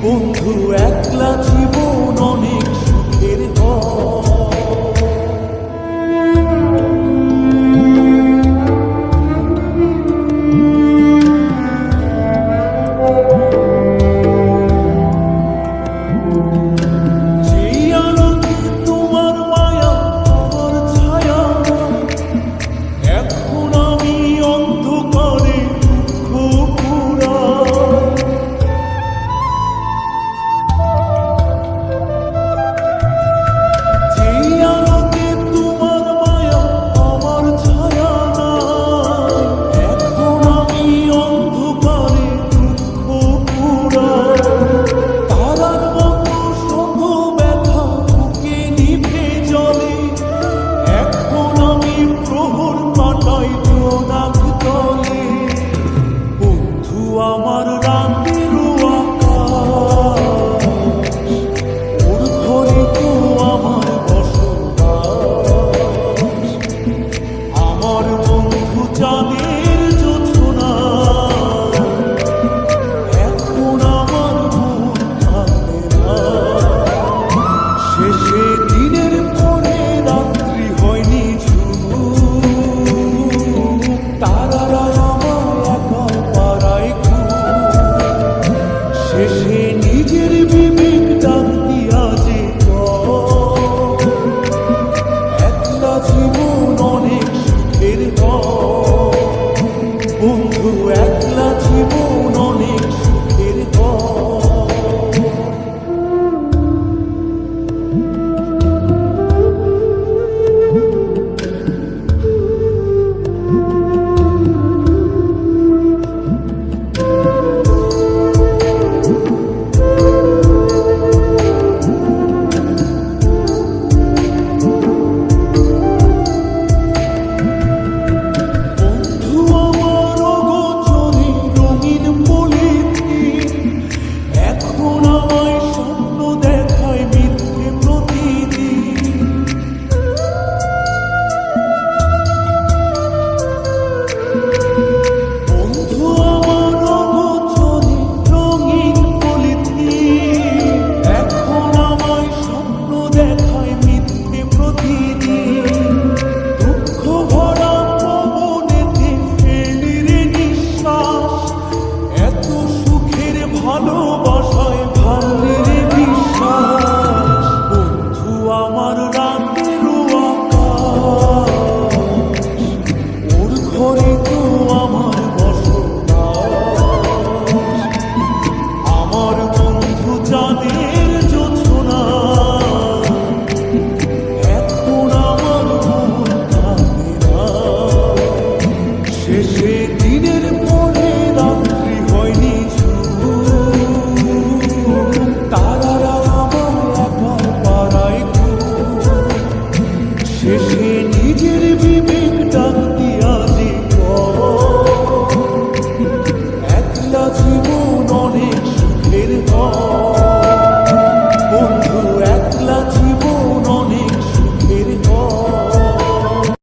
বন্ধু একলা জীবন অনেক সুখের যেই আলোতে তোমার মায়া আমার ছায়া, এখন আমি অন্ধকারে দুঃখ পুরাই। যেই আলোতে তোমার মায়া আমার ছায়া নাই, এখন আমি অন্ধকারে দুঃখ পুরাই। তারার মতো শত ব্যথা বুকে নিভে জ্বলে, এখন আমি প্রহর কাটাই জোনাক তলে। বন্ধু আমার রাতেরও আকাশ, ওর ঘরে তো আমার বসবাস। আমার বন্ধু চাঁদের জোছনা, এখন আমার মন থাকে না। শেষে দিনের পরে রাত্রি হয়নি ঝুম, তারারা আমার একা পাড়ায় ঘুম। শেষে